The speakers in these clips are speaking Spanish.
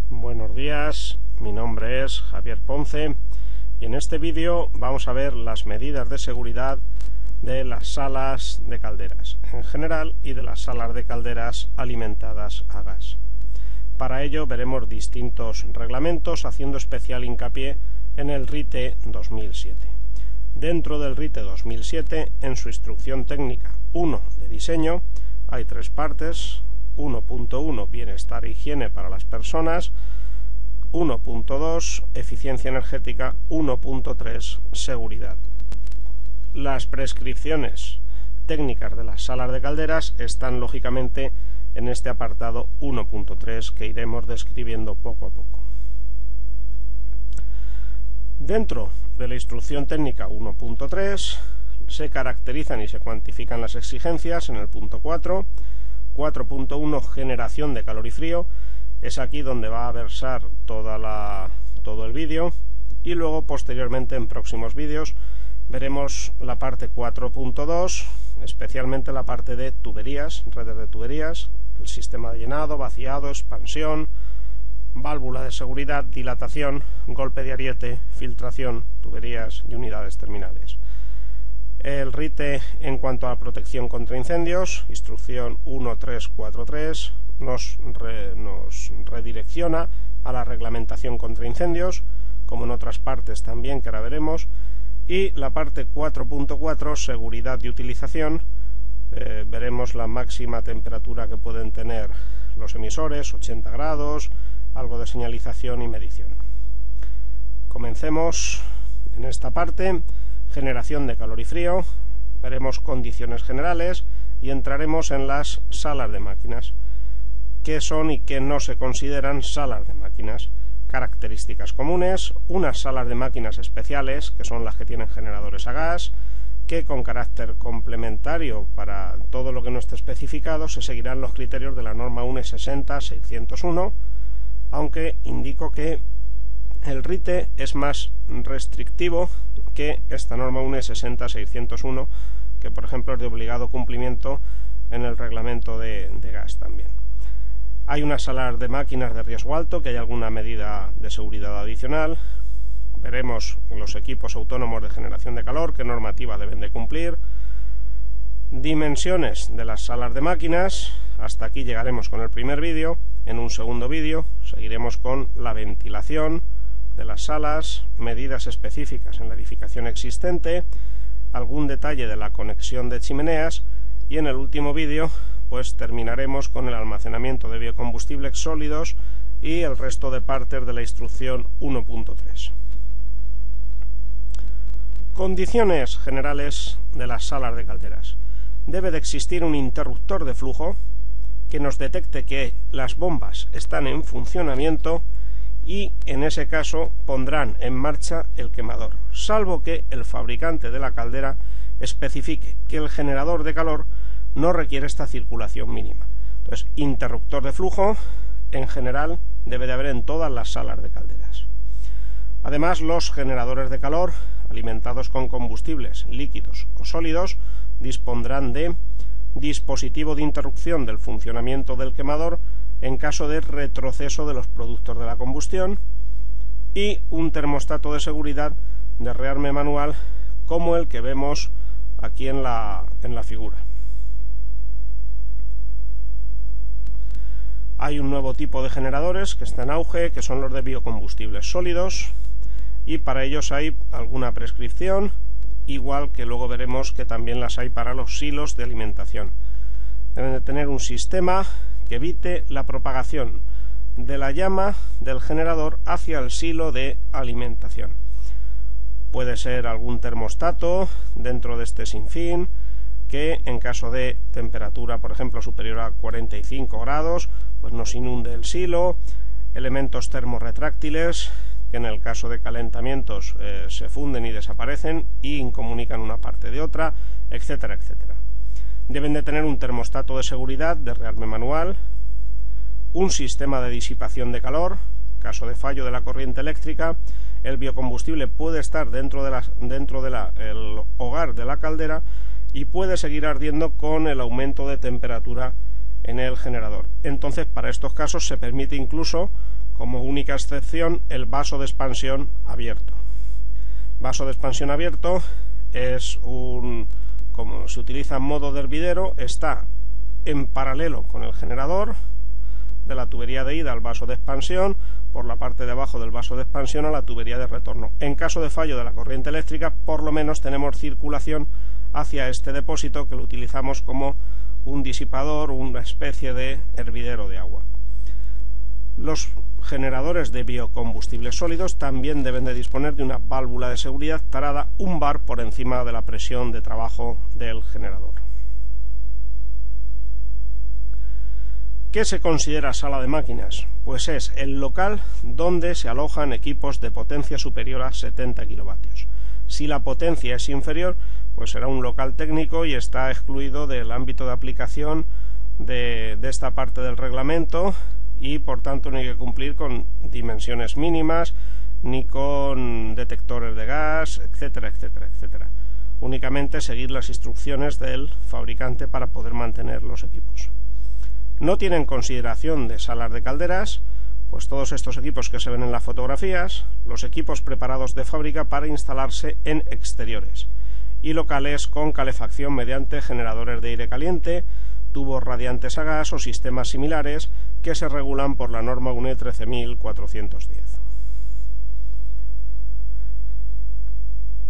Buenos días, mi nombre es Javier Ponce y en este vídeo vamos a ver las medidas de seguridad de las salas de calderas en general y de las salas de calderas alimentadas a gas. Para ello veremos distintos reglamentos, haciendo especial hincapié en el RITE 2007. Dentro del RITE 2007, en su instrucción técnica 1 de diseño, hay tres partes: 1.1 bienestar e higiene para las personas, 1.2 eficiencia energética, 1.3 seguridad. Las prescripciones técnicas de las salas de calderas están lógicamente en este apartado 1.3 que iremos describiendo poco a poco. Dentro de la instrucción técnica 1.3 se caracterizan y se cuantifican las exigencias en el punto 4. 4.1 generación de calor y frío, es aquí donde va a versar todo el vídeo, y luego posteriormente en próximos vídeos veremos la parte 4.2, especialmente la parte de tuberías, redes de tuberías, el sistema de llenado, vaciado, expansión, válvula de seguridad, dilatación, golpe de ariete, filtración, tuberías y unidades terminales. El RITE en cuanto a la protección contra incendios, instrucción 1343, nos redirecciona a la reglamentación contra incendios, como en otras partes también que ahora veremos, y la parte 4.4, seguridad de utilización, veremos la máxima temperatura que pueden tener los emisores, 80 grados, algo de señalización y medición. Comencemos en esta parte. Generación de calor y frío, veremos condiciones generales y entraremos en las salas de máquinas. ¿Qué son y qué no se consideran salas de máquinas? Características comunes: unas salas de máquinas especiales, que son las que tienen generadores a gas, que con carácter complementario para todo lo que no esté especificado se seguirán los criterios de la norma UNE 60-601, aunque indico que el RITE es más restrictivo que esta norma UNE 60-601, que por ejemplo es de obligado cumplimiento en el reglamento de gas también. Hay unas salas de máquinas de riesgo alto, que hay alguna medida de seguridad adicional. Veremos los equipos autónomos de generación de calor, qué normativa deben de cumplir. Dimensiones de las salas de máquinas. Hasta aquí llegaremos con el primer vídeo. En un segundo vídeo seguiremos con la ventilación de las salas, medidas específicas en la edificación existente, algún detalle de la conexión de chimeneas, y en el último vídeo pues terminaremos con el almacenamiento de biocombustibles sólidos y el resto de partes de la instrucción 1.3. Condiciones generales de las salas de calderas. Debe de existir un interruptor de flujo que nos detecte que las bombas están en funcionamiento, y en ese caso pondrán en marcha el quemador, salvo que el fabricante de la caldera especifique que el generador de calor no requiere esta circulación mínima. Entonces, interruptor de flujo en general debe de haber en todas las salas de calderas. Además, los generadores de calor alimentados con combustibles líquidos o sólidos dispondrán de dispositivo de interrupción del funcionamiento del quemador en caso de retroceso de los productos de la combustión, y un termostato de seguridad de rearme manual como el que vemos aquí en la figura. Hay un nuevo tipo de generadores que está en auge, que son los de biocombustibles sólidos, y para ellos hay alguna prescripción, igual que luego veremos que también las hay para los silos de alimentación. Deben de tener un sistema que evite la propagación de la llama del generador hacia el silo de alimentación. Puede ser algún termostato dentro de este sinfín que en caso de temperatura, por ejemplo, superior a 45 grados, pues nos inunde el silo, elementos termorretráctiles que en el caso de calentamientos se funden y desaparecen y incomunican una parte de otra, etcétera, etcétera. Deben de tener un termostato de seguridad de rearme manual, un sistema de disipación de calor. En caso de fallo de la corriente eléctrica, el biocombustible puede estar dentro del hogar de la caldera y puede seguir ardiendo con el aumento de temperatura en el generador. Entonces, para estos casos se permite incluso como única excepción el vaso de expansión abierto. Vaso de expansión abierto es como se utiliza en modo de hervidero, está en paralelo con el generador de la tubería de ida al vaso de expansión, por la parte de abajo del vaso de expansión a la tubería de retorno. En caso de fallo de la corriente eléctrica, por lo menos tenemos circulación hacia este depósito, que lo utilizamos como un disipador, una especie de hervidero de agua. Los generadores de biocombustibles sólidos también deben de disponer de una válvula de seguridad tarada un bar por encima de la presión de trabajo del generador. ¿Qué se considera sala de máquinas? Pues es el local donde se alojan equipos de potencia superior a 70 kilovatios. Si la potencia es inferior, pues será un local técnico y está excluido del ámbito de aplicación de esta parte del reglamento, y por tanto no hay que cumplir con dimensiones mínimas ni con detectores de gas, etcétera, etcétera, etcétera. Únicamente seguir las instrucciones del fabricante para poder mantener los equipos. No tienen consideración de salas de calderas, pues todos estos equipos que se ven en las fotografías, los equipos preparados de fábrica para instalarse en exteriores, y locales con calefacción mediante generadores de aire caliente, tubos radiantes a gas o sistemas similares que se regulan por la norma UNE 13410.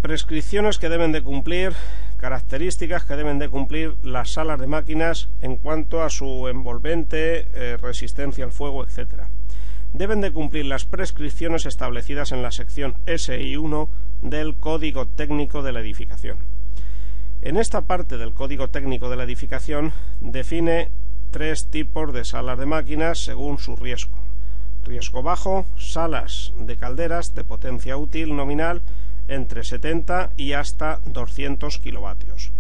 Prescripciones que deben de cumplir, características que deben de cumplir las salas de máquinas en cuanto a su envolvente, resistencia al fuego, etc. Deben de cumplir las prescripciones establecidas en la sección SI1 del Código Técnico de la Edificación. En esta parte del Código Técnico de la Edificación define 3 tipos de salas de máquinas según su riesgo. Riesgo bajo, salas de calderas de potencia útil nominal entre 70 y hasta 200 kilovatios.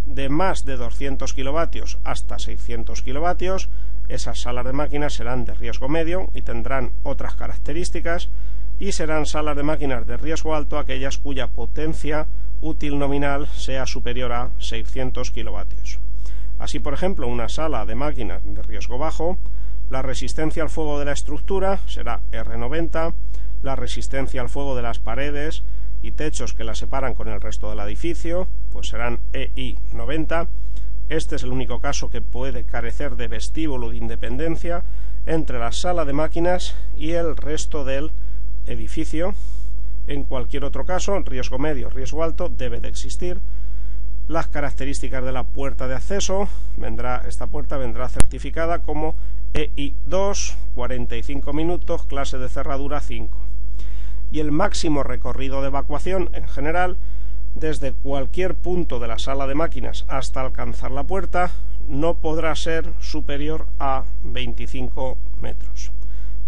De más de 200 kilovatios hasta 600 kilovatios, esas salas de máquinas serán de riesgo medio y tendrán otras características, y serán salas de máquinas de riesgo alto aquellas cuya potencia útil nominal sea superior a 600 kilovatios. Así, por ejemplo, una sala de máquinas de riesgo bajo, la resistencia al fuego de la estructura será R90, la resistencia al fuego de las paredes y techos que la separan con el resto del edificio pues serán EI90. Este es el único caso que puede carecer de vestíbulo de independencia entre la sala de máquinas y el resto del edificio. En cualquier otro caso, riesgo medio, riesgo alto, debe de existir. Las características de la puerta de acceso, esta puerta vendrá certificada como EI2, 45 minutos, clase de cerradura 5. Y el máximo recorrido de evacuación en general, desde cualquier punto de la sala de máquinas hasta alcanzar la puerta, no podrá ser superior a 25 metros.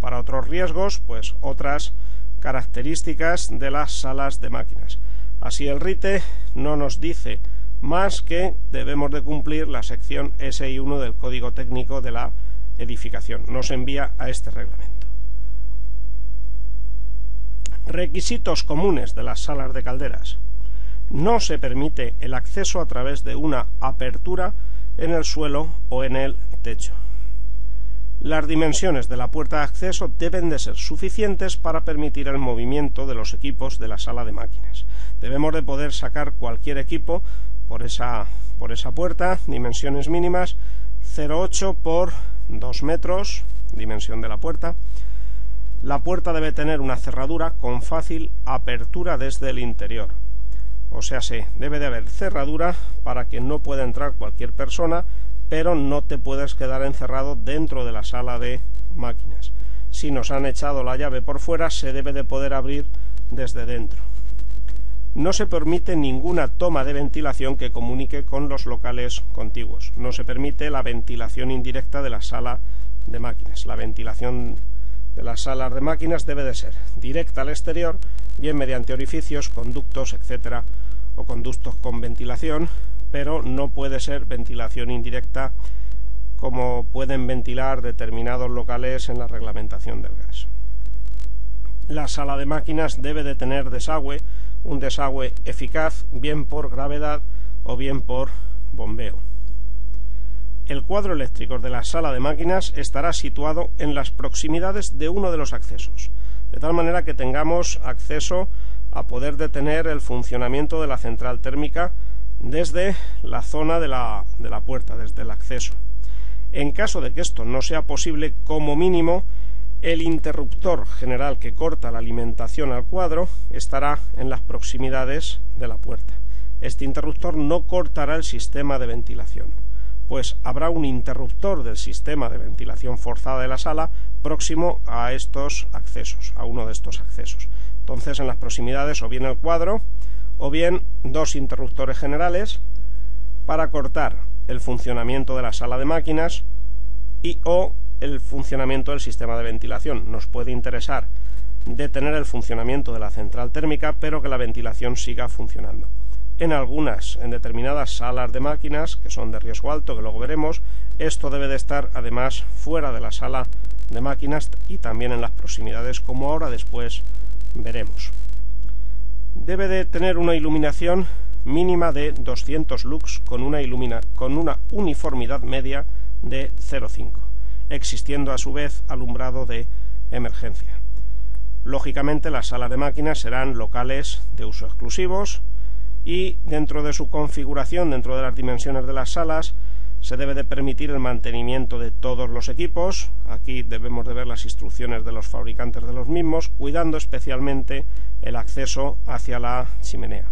Para otros riesgos, pues otras características de las salas de máquinas. Así el RITE no nos dice más que debemos de cumplir la sección SI1 del Código Técnico de la Edificación. Nos envía a este reglamento. Requisitos comunes de las salas de calderas. No se permite el acceso a través de una apertura en el suelo o en el techo. Las dimensiones de la puerta de acceso deben de ser suficientes para permitir el movimiento de los equipos de la sala de máquinas. Debemos de poder sacar cualquier equipo por esa puerta, dimensiones mínimas 0,8 por 2 metros, dimensión de la puerta. La puerta debe tener una cerradura con fácil apertura desde el interior. O sea, debe de haber cerradura para que no pueda entrar cualquier persona, pero no te puedes quedar encerrado dentro de la sala de máquinas. Si nos han echado la llave por fuera, se debe de poder abrir desde dentro. No se permite ninguna toma de ventilación que comunique con los locales contiguos. No se permite la ventilación indirecta de la sala de máquinas. La ventilación de las salas de máquinas debe de ser directa al exterior, bien mediante orificios, conductos, etcétera, o conductos con ventilación, pero no puede ser ventilación indirecta como pueden ventilar determinados locales en la reglamentación del gas. La sala de máquinas debe de tener desagüe, un desagüe eficaz, bien por gravedad o bien por bombeo. el cuadro eléctrico de la sala de máquinas estará situado en las proximidades de uno de los accesos, de tal manera que tengamos acceso a poder detener el funcionamiento de la central térmica desde la zona de la puerta, desde el acceso. En caso de que esto no sea posible, como mínimo, el interruptor general que corta la alimentación al cuadro estará en las proximidades de la puerta. Este interruptor no cortará el sistema de ventilación, pues habrá un interruptor del sistema de ventilación forzada de la sala próximo a estos accesos, a uno de estos accesos. Entonces, en las proximidades, o bien el cuadro, o bien dos interruptores generales para cortar el funcionamiento de la sala de máquinas o el funcionamiento del sistema de ventilación. Nos puede interesar detener el funcionamiento de la central térmica, pero que la ventilación siga funcionando. En determinadas salas de máquinas, que son de riesgo alto, que luego veremos, esto debe de estar además fuera de la sala de máquinas y también en las proximidades, como ahora después veremos. Debe de tener una iluminación mínima de 200 lux con una uniformidad media de 0,5, existiendo a su vez alumbrado de emergencia. Lógicamente, las salas de máquinas serán locales de uso exclusivos y dentro de su configuración, dentro de las dimensiones de las salas, se debe de permitir el mantenimiento de todos los equipos. Aquí debemos de ver las instrucciones de los fabricantes de los mismos, cuidando especialmente el acceso hacia la chimenea.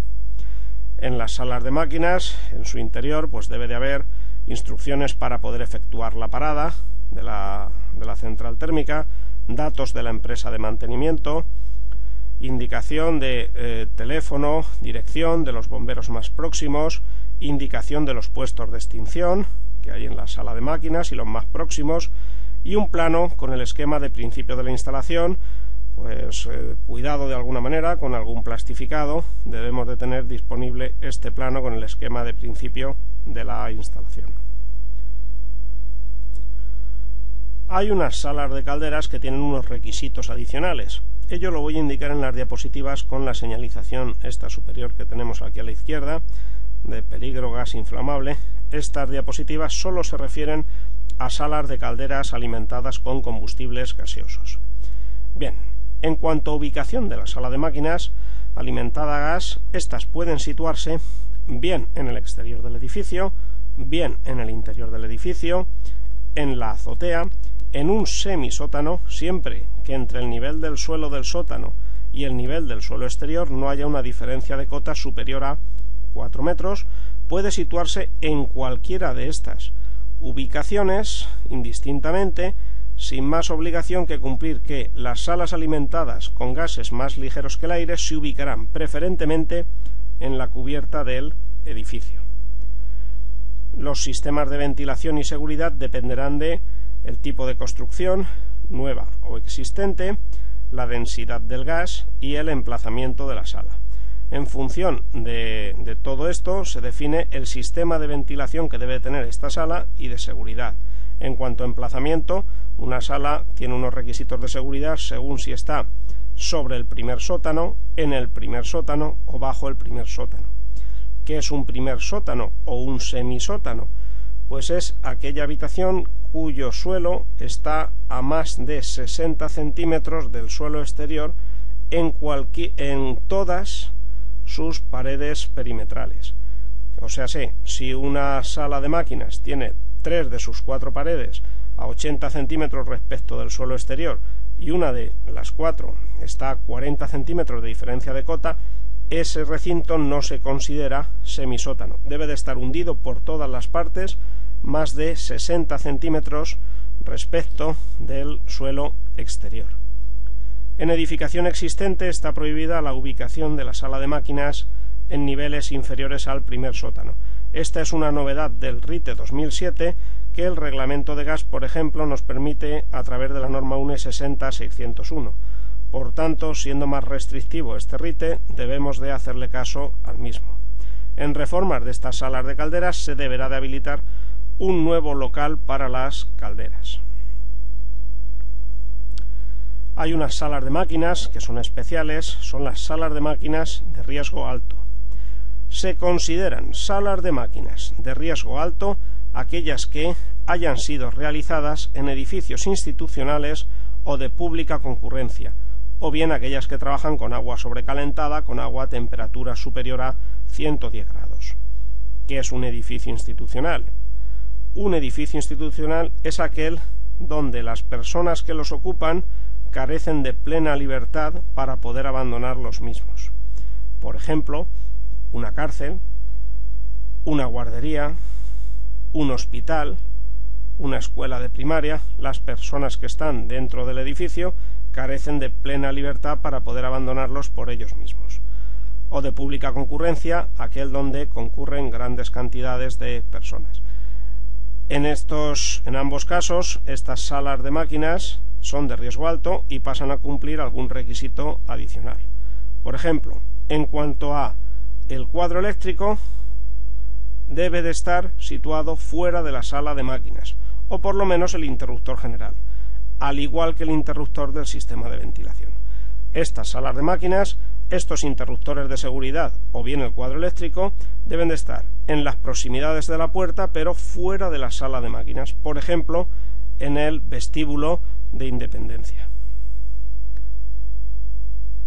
En las salas de máquinas, en su interior, pues debe de haber instrucciones para poder efectuar la parada de la central térmica, datos de la empresa de mantenimiento, indicación de teléfono, dirección de los bomberos más próximos, indicación de los puestos de extinción que hay en la sala de máquinas y los más próximos, y un plano con el esquema de principio de la instalación, pues cuidado de alguna manera con algún plastificado. Debemos de tener disponible este plano con el esquema de principio de la instalación. Hay unas salas de calderas que tienen unos requisitos adicionales. Ello lo voy a indicar en las diapositivas con la señalización esta superior que tenemos aquí a la izquierda, de peligro gas inflamable. Estas diapositivas solo se refieren a salas de calderas alimentadas con combustibles gaseosos. Bien, en cuanto a ubicación de la sala de máquinas alimentada a gas, estas pueden situarse bien en el exterior del edificio, bien en el interior del edificio, en la azotea, en un semisótano, siempre que entre el nivel del suelo del sótano y el nivel del suelo exterior no haya una diferencia de cota superior a 4 metros, puede situarse en cualquiera de estas ubicaciones indistintamente, sin más obligación que cumplir que las salas alimentadas con gases más ligeros que el aire se ubicarán preferentemente en la cubierta del edificio. Los sistemas de ventilación y seguridad dependerán de el tipo de construcción, nueva o existente, la densidad del gas y el emplazamiento de la sala. En función de todo esto se define el sistema de ventilación que debe tener esta sala y de seguridad. En cuanto a emplazamiento, una sala tiene unos requisitos de seguridad según si está sobre el primer sótano, en el primer sótano o bajo el primer sótano. ¿Qué es un primer sótano o un semisótano? Pues es aquella habitación cuyo suelo está a más de 60 centímetros del suelo exterior en todas sus paredes perimetrales. O sea, si una sala de máquinas tiene 3 de sus 4 paredes a 80 centímetros respecto del suelo exterior y una de las 4 está a 40 centímetros de diferencia de cota, ese recinto no se considera semisótano. Debe de estar hundido por todas las partes más de 60 centímetros respecto del suelo exterior. En edificación existente está prohibida la ubicación de la sala de máquinas en niveles inferiores al primer sótano. Esta es una novedad del RITE 2007 que el reglamento de gas, por ejemplo, nos permite a través de la norma UNE 60-601. Por tanto, siendo más restrictivo este RITE, debemos de hacerle caso al mismo. En reformas de estas salas de calderas se deberá de habilitar un nuevo local para las calderas. Hay unas salas de máquinas que son especiales, son las salas de máquinas de riesgo alto. Se consideran salas de máquinas de riesgo alto aquellas que hayan sido realizadas en edificios institucionales o de pública concurrencia, o bien aquellas que trabajan con agua sobrecalentada, con agua a temperatura superior a 110 grados. ¿Qué es un edificio institucional? Un edificio institucional es aquel donde las personas que los ocupan carecen de plena libertad para poder abandonar los mismos. Por ejemplo, una cárcel, una guardería, un hospital, una escuela de primaria. Las personas que están dentro del edificio carecen de plena libertad para poder abandonarlos por ellos mismos. O de pública concurrencia, aquel donde concurren grandes cantidades de personas. En ambos casos, estas salas de máquinas son de riesgo alto y pasan a cumplir algún requisito adicional. Por ejemplo, en cuanto a el cuadro eléctrico, debe de estar situado fuera de la sala de máquinas, o por lo menos el interruptor general, al igual que el interruptor del sistema de ventilación. Estas salas de máquinas, estos interruptores de seguridad o bien el cuadro eléctrico deben de estar en las proximidades de la puerta, pero fuera de la sala de máquinas, por ejemplo, en el vestíbulo de Independencia.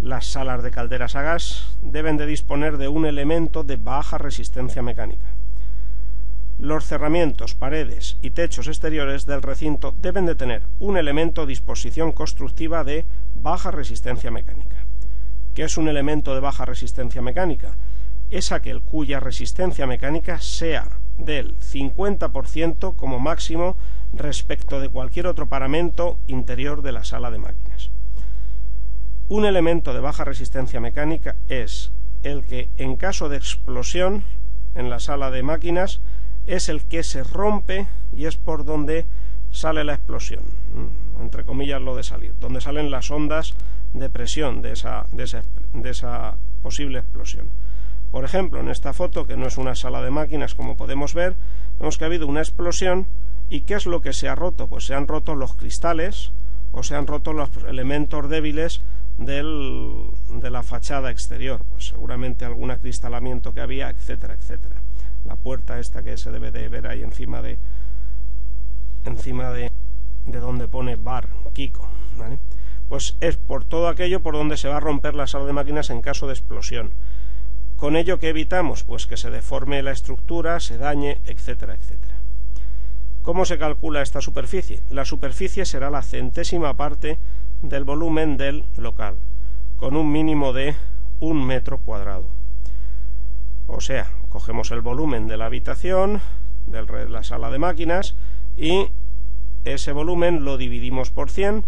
Las salas de calderas a gas deben de disponer de un elemento de baja resistencia mecánica. Los cerramientos, paredes y techos exteriores del recinto deben de tener un elemento o disposición constructiva de baja resistencia mecánica. ¿Qué es un elemento de baja resistencia mecánica? Es aquel cuya resistencia mecánica sea del 50% como máximo respecto de cualquier otro paramento interior de la sala de máquinas. Un elemento de baja resistencia mecánica es el que, en caso de explosión en la sala de máquinas, es el que se rompe y es por donde sale la explosión, entre comillas lo de salir, donde salen las ondas de presión de esa posible explosión. Por ejemplo, en esta foto, que no es una sala de máquinas como podemos ver, vemos que ha habido una explosión. ¿Y qué es lo que se ha roto? Pues se han roto los cristales o se han roto los elementos débiles de la fachada exterior, pues seguramente algún acristalamiento que había, etcétera, etcétera. La puerta esta que se debe de ver ahí encima de donde pone bar Kiko, ¿vale? Pues es por todo aquello por donde se va a romper la sala de máquinas en caso de explosión. ¿Con ello qué evitamos? Pues que se deforme la estructura, se dañe, etcétera, etcétera. ¿Cómo se calcula esta superficie? La superficie será la centésima parte del volumen del local, con un mínimo de 1 metro cuadrado. O sea, cogemos el volumen de la habitación, de la sala de máquinas, y ese volumen lo dividimos por 100,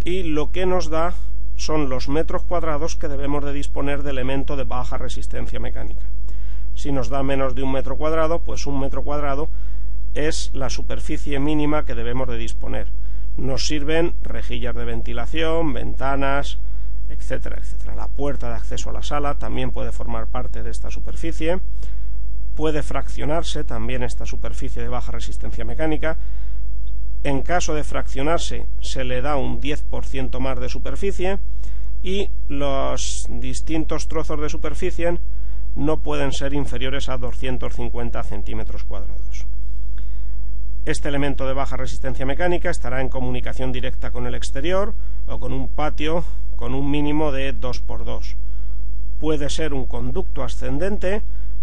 y lo que nos da son los metros cuadrados que debemos de disponer de elemento de baja resistencia mecánica. Si nos da menos de 1 metro cuadrado, pues 1 metro cuadrado es la superficie mínima que debemos de disponer. Nos sirven rejillas de ventilación, ventanas, etcétera, etcétera. La puerta de acceso a la sala también puede formar parte de esta superficie. Puede fraccionarse también esta superficie de baja resistencia mecánica. En caso de fraccionarse, se le da un 10% más de superficie, y los distintos trozos de superficie no pueden ser inferiores a 250 centímetros cuadrados. Este elemento de baja resistencia mecánica estará en comunicación directa con el exterior o con un patio con un mínimo de 2×2. Puede ser un conducto ascendente,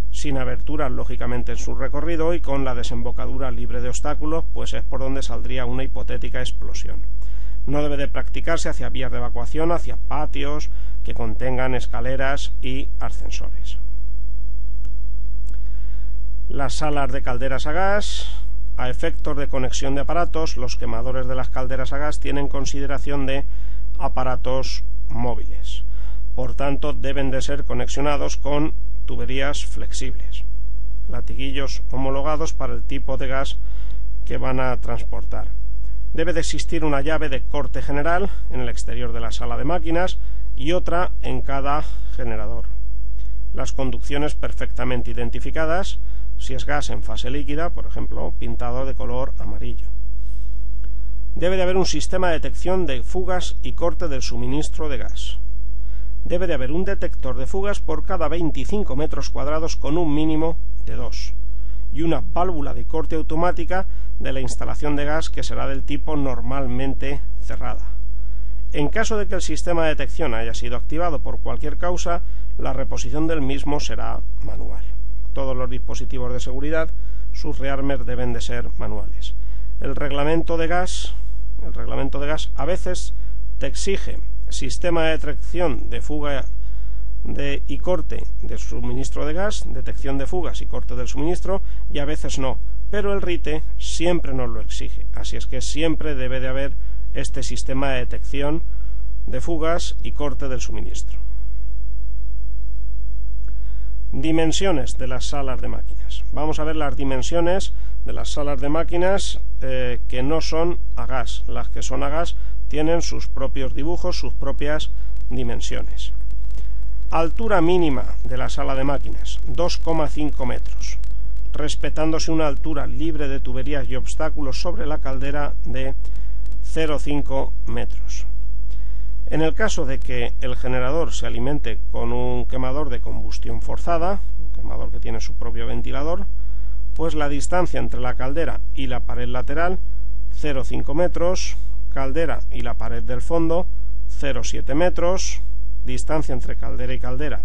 sin aberturas lógicamente en su recorrido y con la desembocadura libre de obstáculos, pues es por donde saldría una hipotética explosión. No debe de practicarse hacia vías de evacuación, hacia patios que contengan escaleras y ascensores. Las salas de calderas a gas. A efectos de conexión de aparatos, los quemadores de las calderas a gas tienen consideración de aparatos móviles. Por tanto, deben de ser conexionados con tuberías flexibles, latiguillos homologados para el tipo de gas que van a transportar. Debe de existir una llave de corte general en el exterior de la sala de máquinas y otra en cada generador. Las conducciones perfectamente identificadas, si es gas en fase líquida, por ejemplo, pintado de color amarillo. Debe de haber un sistema de detección de fugas y corte del suministro de gas. Debe de haber un detector de fugas por cada 25 metros cuadrados con un mínimo de 2. y una válvula de corte automática de la instalación de gas que será del tipo normalmente cerrada. En caso de que el sistema de detección haya sido activado por cualquier causa, la reposición del mismo será manual. Todos los dispositivos de seguridad, sus rearmers deben de ser manuales. El reglamento de gas a veces te exige sistema de detección de fuga y corte de suministro de gas, detección de fugas y corte del suministro, y a veces no, pero el RITE siempre nos lo exige, así es que siempre debe de haber este sistema de detección de fugas y corte del suministro. Dimensiones de las salas de máquinas. Vamos a ver las dimensiones de las salas de máquinas que no son a gas. Las que son a gas tienen sus propios dibujos, sus propias dimensiones. Altura mínima de la sala de máquinas, 2,5 metros, respetándose una altura libre de tuberías y obstáculos sobre la caldera de 0,5 metros. En el caso de que el generador se alimente con un quemador de combustión forzada, un quemador que tiene su propio ventilador, pues la distancia entre la caldera y la pared lateral, 0,5 metros, caldera y la pared del fondo, 0,7 metros, distancia entre caldera y caldera,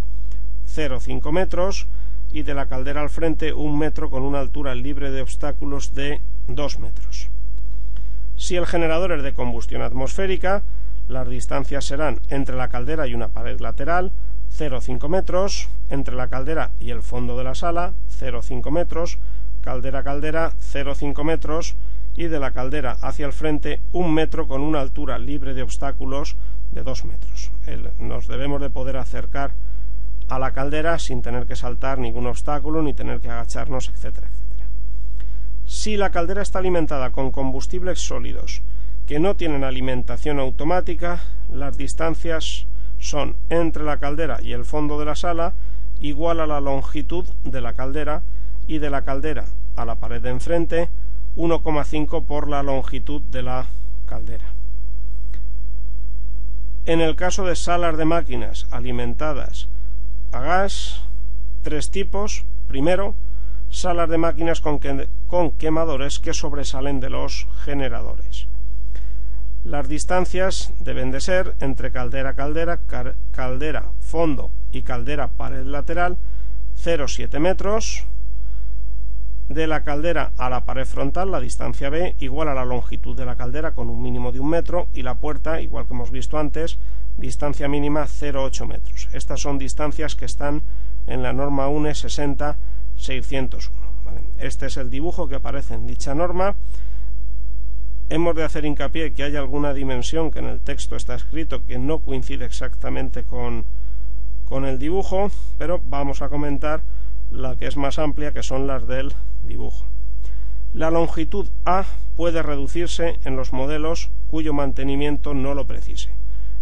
0,5 metros, y de la caldera al frente 1 metro con una altura libre de obstáculos de 2 metros. Si el generador es de combustión atmosférica, las distancias serán entre la caldera y una pared lateral, 0,5 metros, entre la caldera y el fondo de la sala, 0,5 metros, caldera-caldera, 0,5 metros, y de la caldera hacia el frente 1 metro con una altura libre de obstáculos de 2 metros. Nos debemos de poder acercar a la caldera sin tener que saltar ningún obstáculo ni tener que agacharnos, etcétera, etcétera. Si la caldera está alimentada con combustibles sólidos que no tienen alimentación automática, las distancias son entre la caldera y el fondo de la sala igual a la longitud de la caldera, y de la caldera a la pared de enfrente 1,5 por la longitud de la caldera. En el caso de salas de máquinas alimentadas a gas, 3 tipos. Primero, salas de máquinas con quemadores que sobresalen de los generadores. Las distancias deben de ser entre caldera-caldera, caldera-fondo y caldera-pared lateral, 0,7 metros. De la caldera a la pared frontal, la distancia B igual a la longitud de la caldera con un mínimo de 1 metro, y la puerta, igual que hemos visto antes, distancia mínima 0,8 metros. Estas son distancias que están en la norma UNE 60-601. ¿Vale? Este es el dibujo que aparece en dicha norma. Hemos de hacer hincapié que hay alguna dimensión que en el texto está escrito que no coincide exactamente con el dibujo, pero vamos a comentar la que es más amplia, que son las del dibujo. La longitud A puede reducirse en los modelos cuyo mantenimiento no lo precise,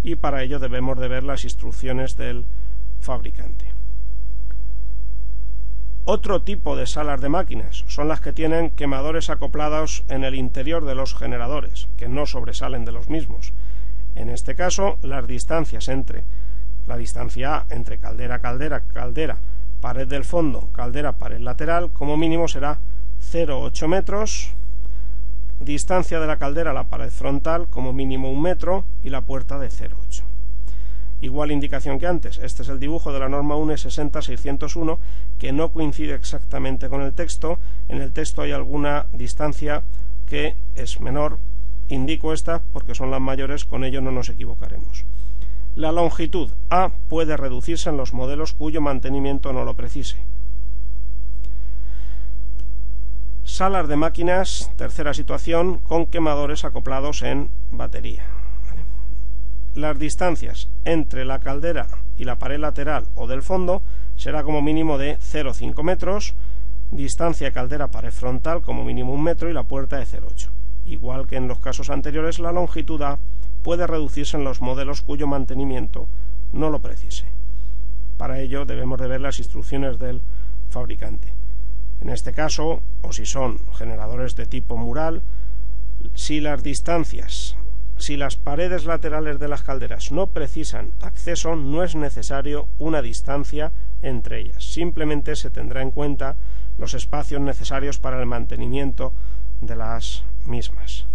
y para ello debemos de ver las instrucciones del fabricante. Otro tipo de salas de máquinas son las que tienen quemadores acoplados en el interior de los generadores, que no sobresalen de los mismos. En este caso, las distancias la distancia A entre caldera-caldera, caldera, pared del fondo, caldera, pared lateral, como mínimo será 0,8 metros, distancia de la caldera a la pared frontal como mínimo 1 metro, y la puerta de 0,8. Igual indicación que antes. Este es el dibujo de la norma UNE 60-601, que no coincide exactamente con el texto. En el texto hay alguna distancia que es menor. Indico esta porque son las mayores, con ello no nos equivocaremos. La longitud A puede reducirse en los modelos cuyo mantenimiento no lo precise. Salas de máquinas, tercera situación, con quemadores acoplados en batería. Las distancias entre la caldera y la pared lateral o del fondo será como mínimo de 0,5 metros, distancia caldera-pared frontal como mínimo 1 metro, y la puerta de 0,8. Igual que en los casos anteriores, la longitud A puede reducirse en los modelos cuyo mantenimiento no lo precise. Para ello debemos de ver las instrucciones del fabricante. En este caso, o si son generadores de tipo mural, si las paredes laterales de las calderas no precisan acceso, no es necesario una distancia entre ellas. Simplemente se tendrá en cuenta los espacios necesarios para el mantenimiento de las mismas.